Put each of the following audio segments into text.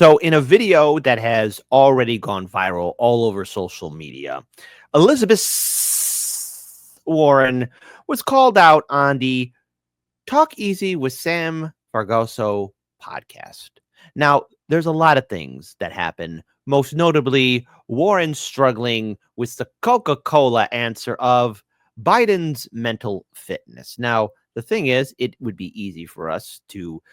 So, in a video that has already gone viral all over social media, Elizabeth Warren was called out on the Talk Easy with Sam Fragoso podcast. Now, there's a lot of things that happen, most notably Warren struggling with the Coca-Cola answer of Biden's mental fitness. Now, the thing is, it would be easy for us to,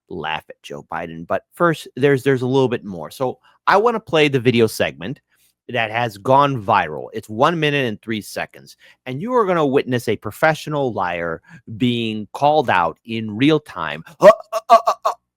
laugh at Joe Biden, but first there's a little bit more. So, I want to play the video segment that has gone viral. It's 1 minute and 3 seconds, and you are going to witness a professional liar being called out in real time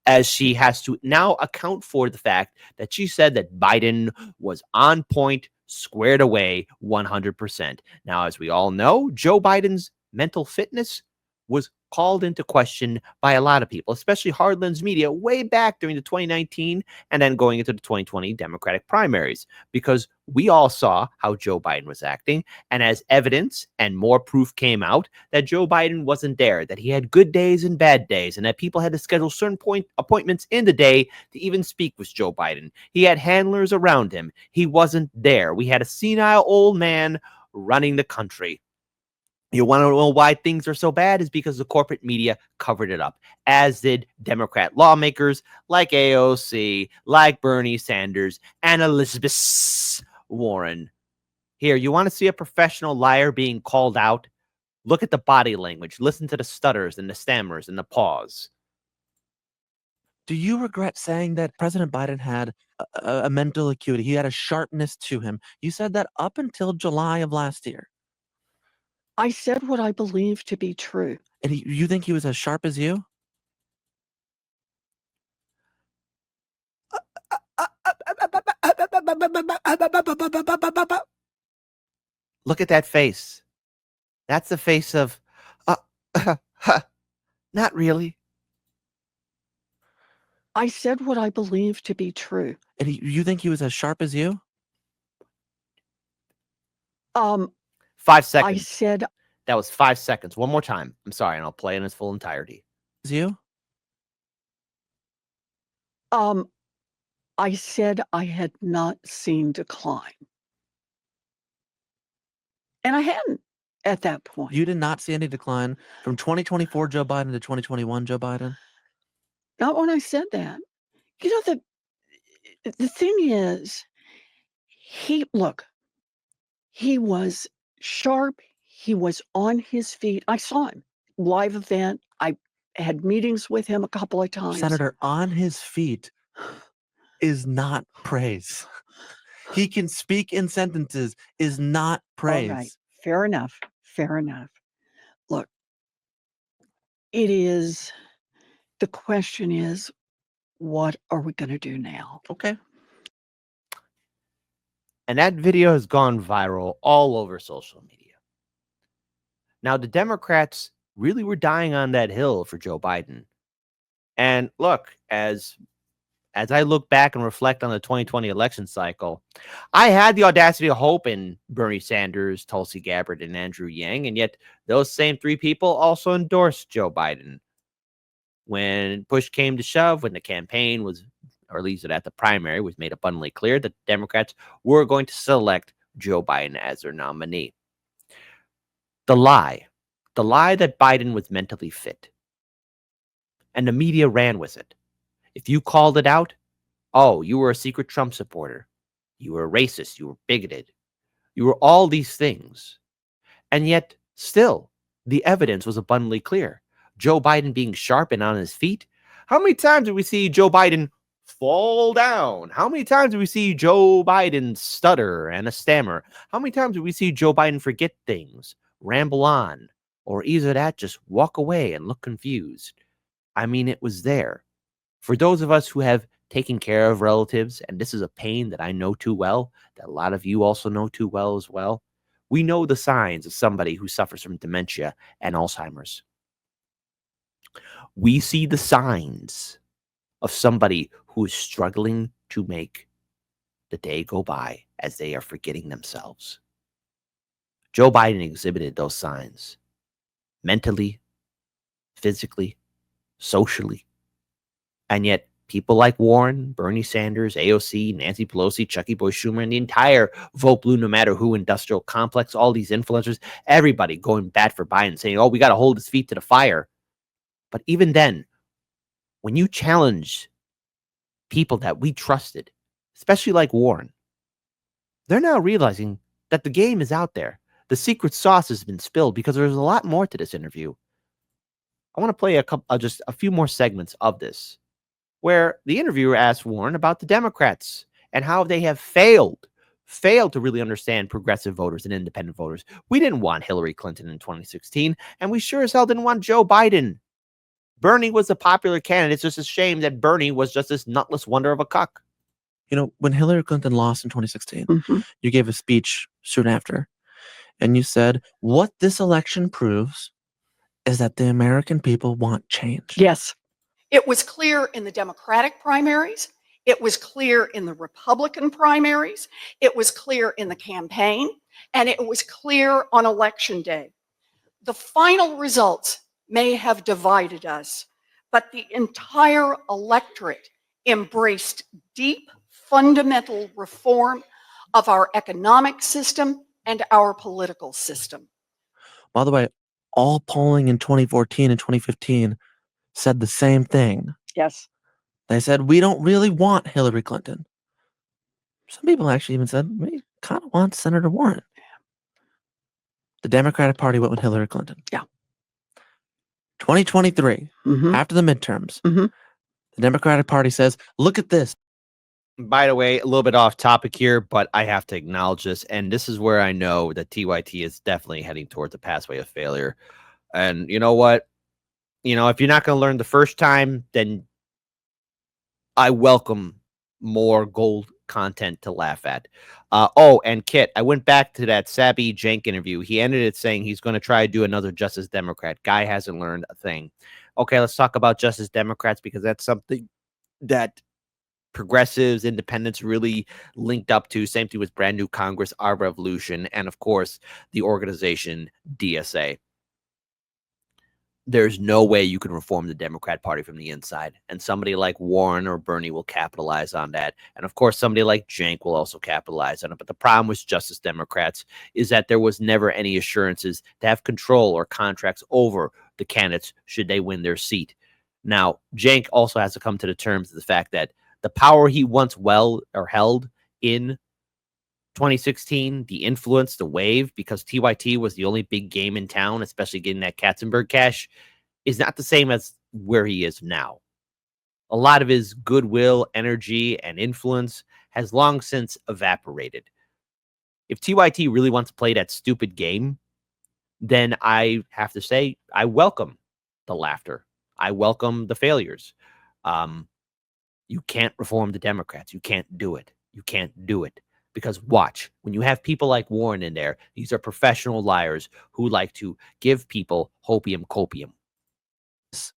as she has to now account for the fact that she said that Biden was on point, squared away 100%. Now, as we all know, Joe Biden's mental fitness was called into question by a lot of people, especially hardlines media, way back during the 2019 and then going into the 2020 Democratic primaries, because we all saw how Joe Biden was acting. And as evidence and more proof came out that Joe Biden wasn't there, that he had good days and bad days, and that people had to schedule certain appointments in the day to even speak with Joe Biden. He had handlers around him. He wasn't there. We had a senile old man running the country. You want to know why things are so bad is because the corporate media covered it up, as did Democrat lawmakers like AOC, like Bernie Sanders, and Elizabeth Warren. Here, you want to see a professional liar being called out? Look at the body language. Listen to the stutters and the stammers and the pause. Do you regret saying that President Biden had a mental acuity? He had a sharpness to him. You said that up until July of last year. I said what I believe to be true. And you think he was as sharp as you? Look at that face. That's the face of, not really. I said what I believe to be true. And you think he was as sharp as you? 5 seconds. I said that was 5 seconds. One more time. I'm sorry, and I'll play in its full entirety. As you? I said I had not seen decline. And I hadn't at that point. You did not see any decline from 2024 Joe Biden to 2021 Joe Biden? Not when I said that. You know, the thing is, he was sharp. He was on his feet. I saw him live event. I had meetings with him a couple of times. Senator, on his feet is not praise. He can speak in sentences is not praise. All right. Fair enough. Fair enough. Look, the question is, what are we going to do now? Okay. And that video has gone viral all over social media. Now, the Democrats really were dying on that hill for Joe Biden. And look, as I look back and reflect on the 2020 election cycle, I had the audacity to hope in Bernie Sanders, Tulsi Gabbard, and Andrew Yang, and yet those same three people also endorsed Joe Biden. When push came to shove, when the campaign was, or at least at the primary, was made abundantly clear that Democrats were going to select Joe Biden as their nominee. The lie that Biden was mentally fit. And the media ran with it. If you called it out, oh, you were a secret Trump supporter. You were a racist. You were bigoted. You were all these things. And yet, still, the evidence was abundantly clear. Joe Biden being sharp and on his feet. How many times did we see Joe Biden fall down? How many times did we see Joe Biden stutter and a stammer? How many times did we see Joe Biden forget things, ramble on, or either that, just walk away and look confused? I mean, it was there. For those of us who have taken care of relatives, and this is a pain that I know too well, that a lot of you also know too well as well, we know the signs of somebody who suffers from dementia and Alzheimer's. We see the signs of somebody who is struggling to make the day go by as they are forgetting themselves. Joe Biden exhibited those signs mentally, physically, socially, and yet people like Warren, Bernie Sanders, AOC, Nancy Pelosi, Chucky Boy Schumer, and the entire Vote Blue, no matter who industrial complex, all these influencers, everybody going bad for Biden, saying, oh, we got to hold his feet to the fire. But even then, when you challenge people that we trusted, especially like Warren, they're now realizing that the game is out there. The secret sauce has been spilled because there's a lot more to this interview. I want to play just a few more segments of this, where the interviewer asked Warren about the Democrats and how they have failed to really understand progressive voters and independent voters. We didn't want Hillary Clinton in 2016, and we sure as hell didn't want Joe Biden. Bernie was a popular candidate. It's just a shame that Bernie was just this nutless wonder of a cuck. You know, when Hillary Clinton lost in 2016, you gave a speech soon after, and you said, what this election proves is that the American people want change. Yes. It was clear in the Democratic primaries. It was clear in the Republican primaries. It was clear in the campaign. And it was clear on election day. The final results may have divided us, but the entire electorate embraced deep, fundamental reform of our economic system and our political system. By the way, all polling in 2014 and 2015 said the same thing. Yes. They said, we don't really want Hillary Clinton. Some people actually even said, we kind of want Senator Warren. The Democratic Party went with Hillary Clinton. Yeah. 2023, after the midterms, the Democratic Party says, look at this. By the way, a little bit off topic here, but I have to acknowledge this. And this is where I know that TYT is definitely heading towards a pathway of failure. And you know what? If you're not going to learn the first time, then I welcome more gold content to laugh at. And Kit, I went back to that Sabby Jenk interview. He ended it saying he's going to try to do another Justice Democrat. Guy hasn't learned a thing. Okay, let's talk about Justice Democrats, because that's something that progressives, independents really linked up to. Same thing with Brand New Congress, Our Revolution, and of course, the organization DSA. There's no way you can reform the Democrat Party from the inside. And somebody like Warren or Bernie will capitalize on that. And of course, somebody like Cenk will also capitalize on it. But the problem with Justice Democrats is that there was never any assurances to have control or contracts over the candidates should they win their seat. Now, Cenk also has to come to the terms of the fact that the power he once held in 2016, the influence, the wave, because TYT was the only big game in town, especially getting that Katzenberg cash, is not the same as where he is now. A lot of his goodwill, energy, and influence has long since evaporated. If TYT really wants to play that stupid game, then I have to say, I welcome the laughter. I welcome the failures. You can't reform the Democrats. You can't do it. You can't do it. Because watch, when you have people like Warren in there, these are professional liars who like to give people hopium copium.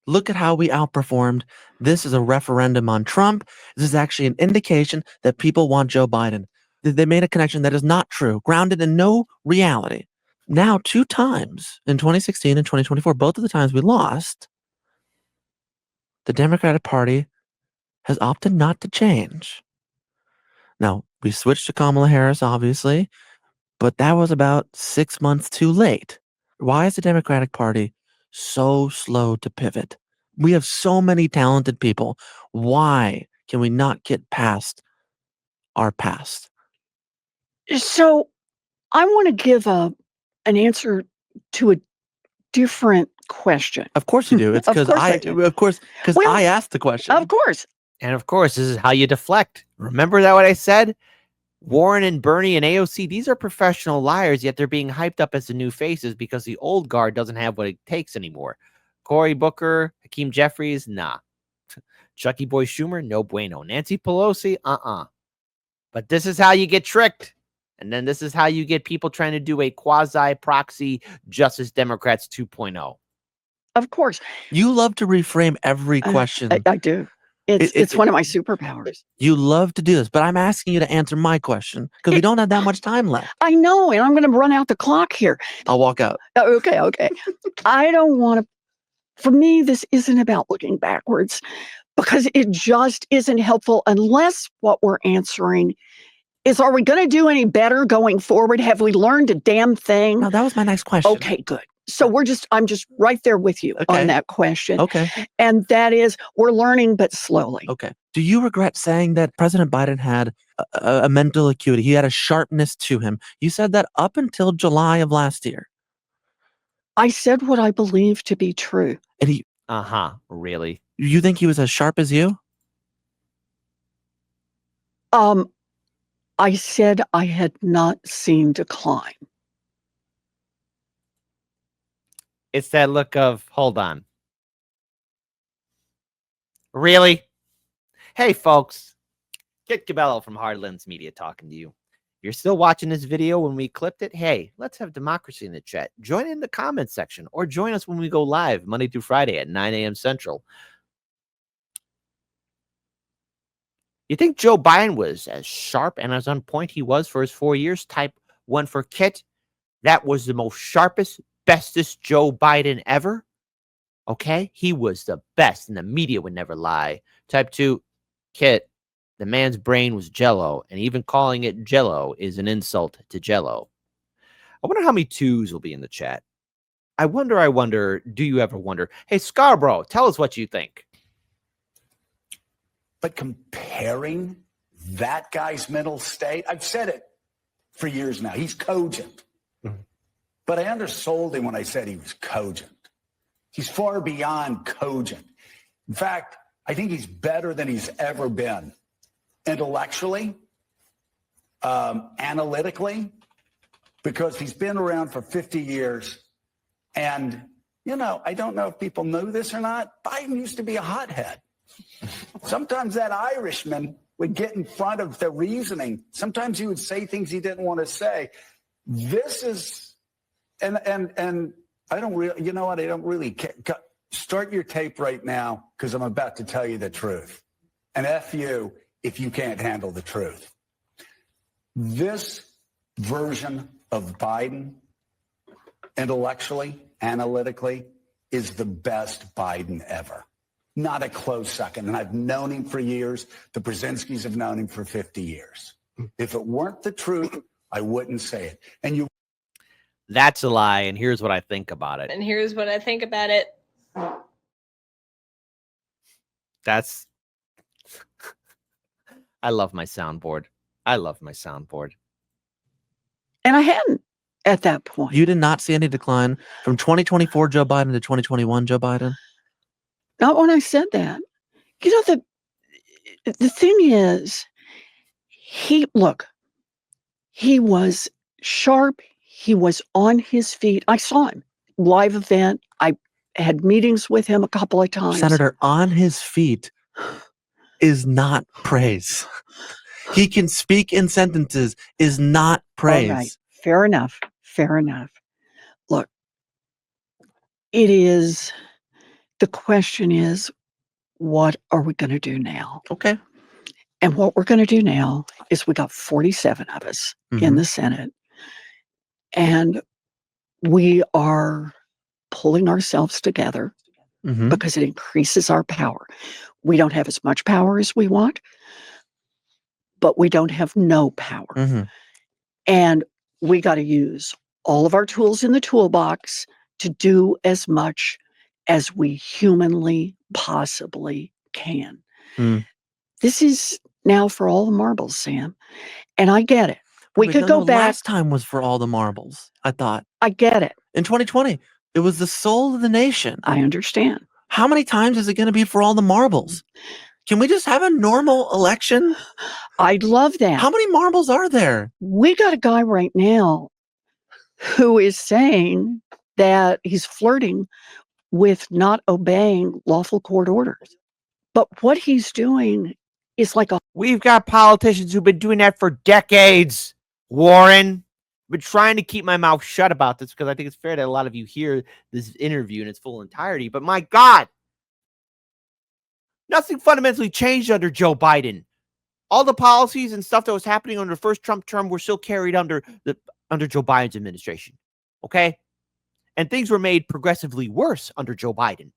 Look at how we outperformed. This is a referendum on Trump. This is actually an indication that people want Joe Biden. They made a connection that is not true, grounded in no reality. Now, 2 times in 2016 and 2024, both of the times we lost, the Democratic Party has opted not to change. Now, we switched to Kamala Harris, obviously, but that was about 6 months too late. Why is the Democratic Party so slow to pivot? We have so many talented people. Why can we not get past our past? So I want to give an answer to a different question. Of course you do. It's Of because course I do. Well, I asked the question. Of course. And of course, this is how you deflect. Remember that what I said? Warren and Bernie and AOC, these are professional liars, yet they're being hyped up as the new faces because the old guard doesn't have what it takes anymore. Cory Booker, Hakeem Jeffries, nah. Chucky Boy Schumer, no bueno. Nancy Pelosi, But this is how you get tricked. And then this is how you get people trying to do a quasi-proxy Justice Democrats 2.0. Of course. You love to reframe every question. I do. It's one of my superpowers. You love to do this, but I'm asking you to answer my question because we don't have that much time left. I know, and I'm going to run out the clock here. I'll walk out. Okay. I don't want to. For me, this isn't about looking backwards. because it just isn't helpful unless what we're answering is, are we going to do any better going forward? Have we learned a damn thing? No, that was my next question. Okay, good. So I'm just right there with you Okay. on that question. Okay. And that is, we're learning, but slowly. Okay. Do you regret saying that President Biden had a mental acuity? He had a sharpness to him. You said that up until July of last year. I said what I believe to be true. And Really? you think he was as sharp as you? I said I had not seen decline. It's that look of, hold on. Really? Hey, folks. Kit Cabello from Hardlands Media talking to you. If you're still watching this video when we clipped it, hey, let's have democracy in the chat. Join in the comments section or join us when we go live Monday through Friday at 9 a.m. Central. You think Joe Biden was as sharp and as on point he was for his 4 years? Type 1 for Kit. That was the most sharpest, bestest Joe Biden ever. Okay? He was the best, and the media would never lie. Type 2, Kit. The man's brain was jello, and even calling it jello is an insult to jello. I wonder how many 2s will be in the chat. I wonder, do you ever wonder? Hey, Scarborough, tell us what you think. But comparing that guy's mental state, I've said it for years now. He's cogent. Mm-hmm. But I undersold him when I said he was cogent. He's far beyond cogent. In fact, I think he's better than he's ever been. Intellectually, analytically, because he's been around for 50 years. And, I don't know if people know this or not. Biden used to be a hothead. Sometimes that Irishman would get in front of the reasoning. Sometimes he would say things he didn't want to say. This is, and I don't really, you know what? I don't really care. Start your tape right now, because I'm about to tell you the truth. And F you if you can't handle the truth. This version of Biden, intellectually, analytically, is the best Biden ever. Not a close second. And I've known him for years. The Brzezinskis have known him for 50 years. If it weren't the truth, I wouldn't say it. And that's a lie, and here's what I think about it. And here's what I think about it. That's... I love my soundboard. And I hadn't at that point. You did not see any decline from 2024 Joe Biden to 2021 Joe Biden? Not when I said that. The thing is, he was sharp. He was on his feet. I saw him live event. I had meetings with him a couple of times. Senator, on his feet is not praise. He can speak in sentences is not praise. All right. Fair enough. Look, the question is, what are we going to do now? Okay. And what we're going to do now is we got 47 of us in the Senate, and we are pulling ourselves together because it increases our power. We don't have as much power as we want, but we don't have no power. And we got to use all of our tools in the toolbox to do as much as we humanly possibly can. This is now for all the marbles, Sam. And I get it. We could go back. Last time was for all the marbles, I thought. I get it. In 2020, it was the soul of the nation. I understand. How many times is it going to be for all the marbles? Can we just have a normal election? I'd love that. How many marbles are there? We got a guy right now who is saying that he's flirting with not obeying lawful court orders. But what he's doing is We've got politicians who've been doing that for decades, Warren. I've been trying to keep my mouth shut about this because I think it's fair that a lot of you hear this interview in its full entirety. But my God, nothing fundamentally changed under Joe Biden. All the policies and stuff that was happening under the first Trump term were still carried under Joe Biden's administration. Okay? And things were made progressively worse under Joe Biden.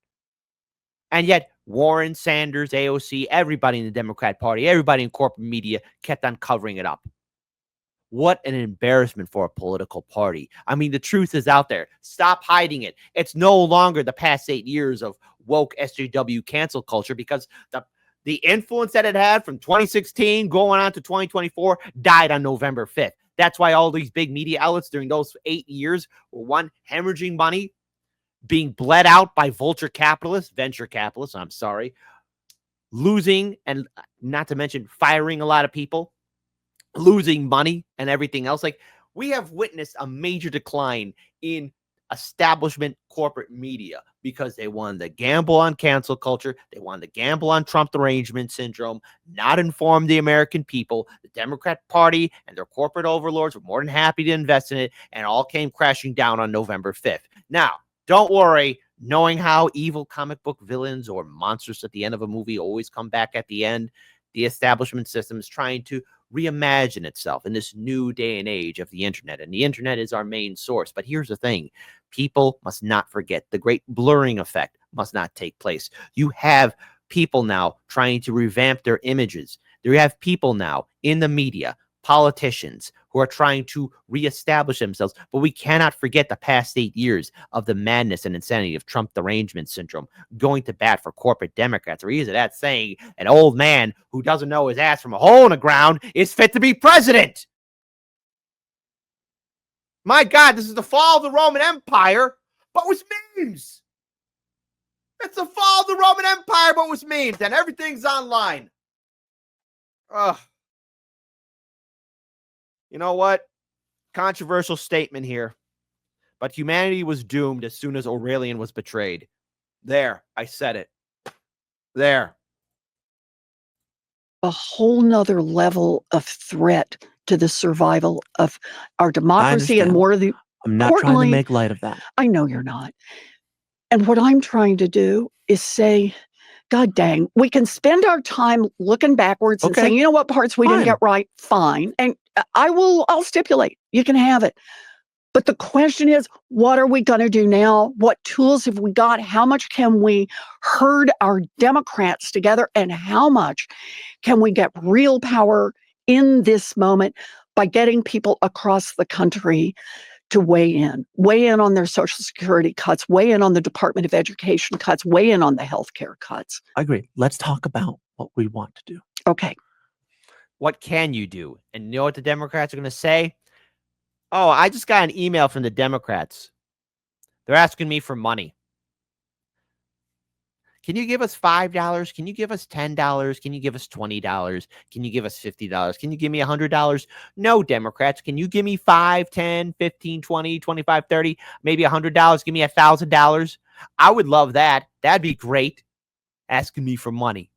And yet Warren, Sanders, AOC, everybody in the Democrat Party, everybody in corporate media kept on covering it up. What an embarrassment for a political party. I mean, the truth is out there. Stop hiding it. It's no longer the past 8 years of woke SJW cancel culture, because the influence that it had from 2016 going on to 2024 died on November 5th. That's why all these big media outlets during those 8 years were, one, hemorrhaging money, being bled out by venture capitalists, losing, and not to mention firing a lot of people, losing money and everything else. Like, we have witnessed a major decline in establishment corporate media because they wanted to gamble on cancel culture. They wanted to gamble on Trump derangement syndrome, not inform the American people. The Democrat Party and their corporate overlords were more than happy to invest in it, and all came crashing down on November 5th. Now, don't worry, knowing how evil comic book villains or monsters at the end of a movie always come back at the end, the establishment system is trying to reimagine itself in this new day and age of the internet. And the internet is our main source. But here's the thing. People must not forget the great blurring effect must not take place. You have people now trying to revamp their images. You have people now in the media, politicians, who are trying to reestablish themselves. But we cannot forget the past 8 years of the madness and insanity of Trump derangement syndrome, going to bat for corporate Democrats. Or either that saying, an old man who doesn't know his ass from a hole in the ground is fit to be president. My God, this is the fall of the Roman Empire, but with memes. It's the fall of the Roman Empire, but with memes, and everything's online. Ugh. You know what? Controversial statement here. But humanity was doomed as soon as Aurelian was betrayed. There, I said it. There. A whole nother level of threat to the survival of our democracy, and more of the. I'm not trying to make light of that. I know you're not. And what I'm trying to do is say, God dang, we can spend our time looking backwards and saying, you know what parts we didn't get right? Fine. And I'll stipulate, you can have it. But the question is, what are we going to do now? What tools have we got? How much can we herd our Democrats together? And how much can we get real power in this moment by getting people across the country to weigh in on their Social Security cuts, weigh in on the Department of Education cuts, weigh in on the healthcare cuts? I agree. Let's talk about what we want to do. Okay. What can you do? And you know what the Democrats are going to say? Oh, I just got an email from the Democrats. They're asking me for money. Can you give us $5? Can you give us $10? Can you give us $20? Can you give us $50? Can you give me $100? No, Democrats. Can you give me $5, $10, $15, $20, $25, $30, maybe $100? Give me $1,000. I would love that. That'd be great. Asking me for money.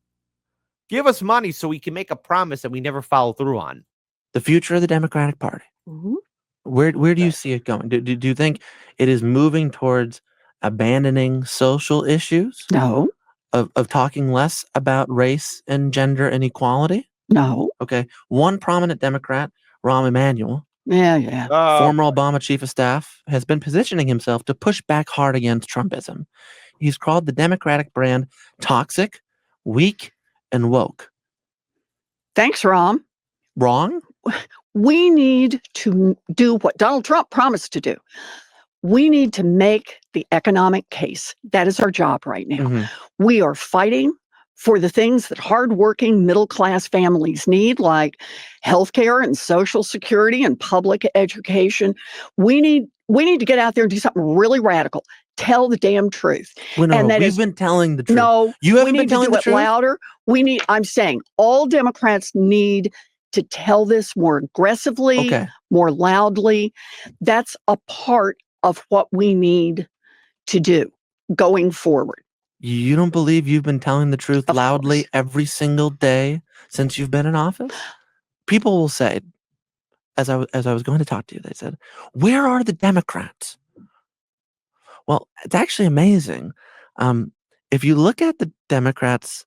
Give us money so we can make a promise that we never follow through on. The future of the Democratic Party. Mm-hmm. Where do you see it going? Do you think it is moving towards abandoning social issues? No. Of talking less about race and gender inequality? No. Okay. One prominent Democrat, Rahm Emanuel, former Obama chief of staff, has been positioning himself to push back hard against Trumpism. He's called the Democratic brand toxic, weak, and woke. Thanks, Rahm. Wrong? We need to do what Donald Trump promised to do. We need to make the economic case. That is our job right now. Mm-hmm. We are fighting for the things that hardworking middle-class families need, like healthcare and Social Security and public education. We need to get out there and do something really radical. Tell the damn truth. We've been telling the truth. No, you haven't been telling the truth. Louder. I'm saying all Democrats need to tell this more aggressively, more loudly. That's a part of what we need to do going forward. You don't believe you've been telling the truth loudly every single day since you've been in office? People will say, as I was going to talk to you, they said, where are the Democrats? Well, it's actually amazing. If you look at the Democrats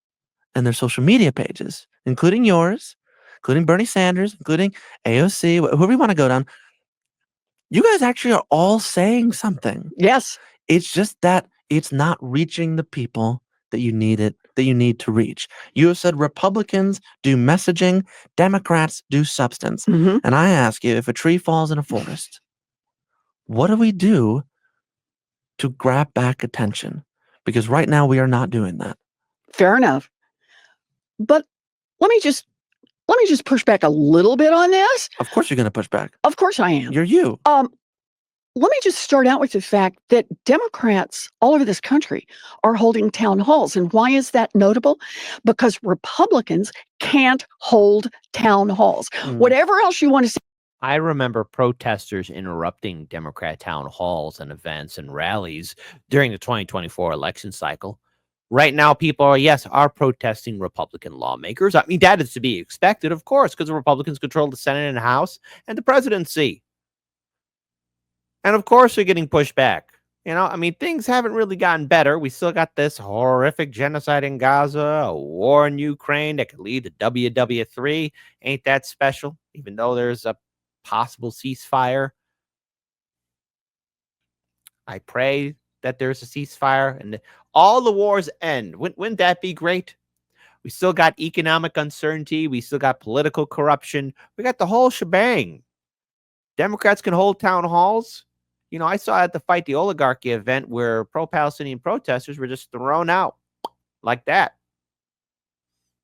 and their social media pages, including yours, including Bernie Sanders, including AOC, whoever you want to go down, you guys actually are all saying something. Yes. It's just that it's not reaching the people that you need it that you need to reach. You have said Republicans do messaging, Democrats do substance. Mhm. And I ask you, if a tree falls in a forest, what do we do to grab back attention? Because right now we are not doing that. Fair enough. But let me just push back a little bit on this. Of course you're going to push back. Of course I am. You're you. Let me just start out with the fact that Democrats all over this country are holding town halls. And why is that notable? Because Republicans can't hold town halls. Whatever else you want to say. I remember protesters interrupting Democrat town halls and events and rallies during the 2024 election cycle. Right now, people are protesting Republican lawmakers. I mean, that is to be expected, of course, because the Republicans control the Senate and House and the presidency. And of course, they're getting pushed back. You know, I mean, things haven't really gotten better. We still got this horrific genocide in Gaza, a war in Ukraine that could lead to WW3. Ain't that special? Even though there's a possible ceasefire. I pray that there's a ceasefire and all the wars end. Wouldn't that be great? We still got economic uncertainty. We still got political corruption. We got the whole shebang. Democrats can hold town halls. You know, I saw at the Fight the Oligarchy event where pro-Palestinian protesters were just thrown out like that.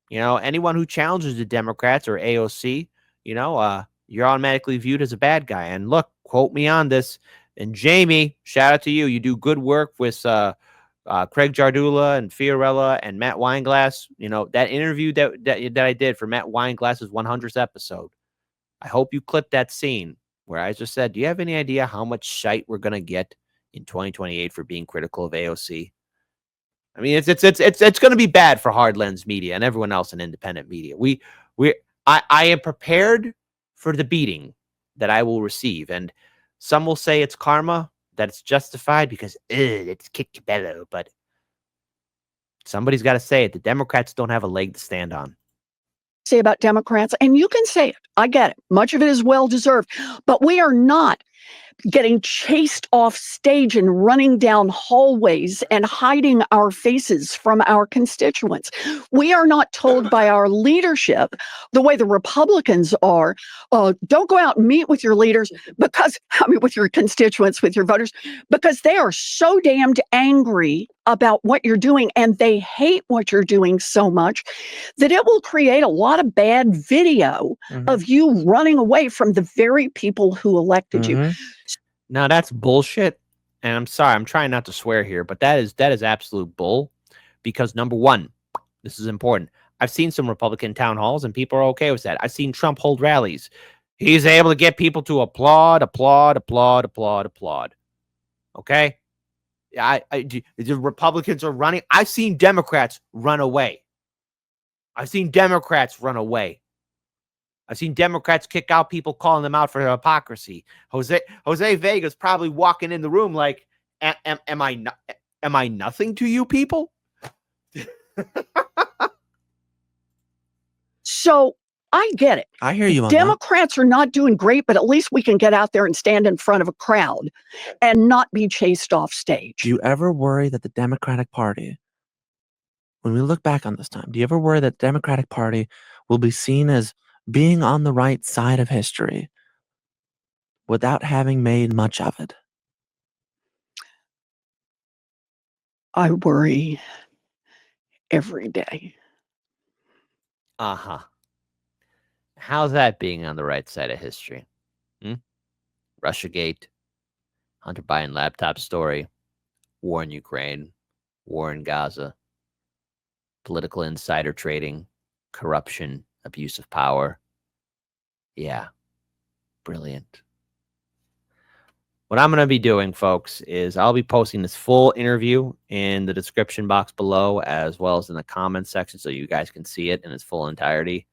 You know, anyone who challenges the Democrats or AOC, you know, you're automatically viewed as a bad guy. And look, quote me on this. And Jamie, shout out to you. You do good work with Craig Jardula and Fiorella and Matt Weinglass. You know, that interview that I did for Matt Weinglass's 100th episode. I hope you clipped that scene where I just said, do you have any idea how much shite we're going to get in 2028 for being critical of AOC? I mean, it's going to be bad for Hard Lens Media and everyone else in independent media. I am prepared for the beating that I will receive. And some will say it's karma, that it's justified because it's kick bello. But somebody's got to say it. The Democrats don't have a leg to stand on. Say about Democrats, and you can say it. I get it. Much of it is well deserved, but we are not getting chased off stage and running down hallways and hiding our faces from our constituents. We are not told by our leadership the way the Republicans are, don't go out and meet with your leaders with your constituents, with your voters, because they are so damned angry about what you're doing and they hate what you're doing so much that it will create a lot of bad video of you running away from the very people who elected you. Now that's bullshit. And I'm sorry, I'm trying not to swear here, but that is absolute bull. Because number one, this is important. I've seen some Republican town halls and people are okay with that. I've seen Trump hold rallies. He's able to get people to applaud. Okay? The Republicans are running. I've seen Democrats run away. I've seen Democrats kick out people calling them out for hypocrisy. Jose Vega's probably walking in the room like, am I nothing to you people? So I get it. I hear you on Democrats are not doing great, but at least we can get out there and stand in front of a crowd and not be chased off stage. Do you ever worry that the Democratic Party, when we look back on this time, do you ever worry that the Democratic Party will be seen as being on the right side of history without having made much of it? I worry every day. Uh-huh. How's that being on the right side of history? Russiagate, Hunter Biden laptop story, war in Ukraine, war in Gaza, political insider trading, corruption, abuse of power. Yeah, brilliant. What I'm going to be doing, folks, is I'll be posting this full interview in the description box below, as well as in the comments section, so you guys can see it in its full entirety.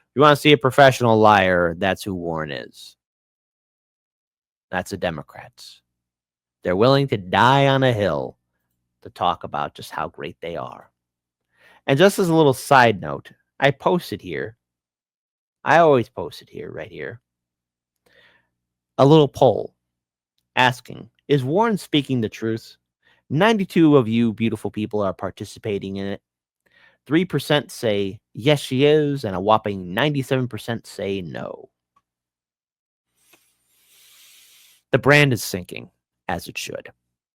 If you want to see a professional liar, that's who Warren is. That's the Democrats. They're willing to die on a hill to talk about just how great they are. And just as a little side note, I posted here. I always post it here, right here. A little poll asking, is Warren speaking the truth? 92 of you beautiful people are participating in it. 3% say yes, she is, and a whopping 97% say no. The brand is sinking, as it should.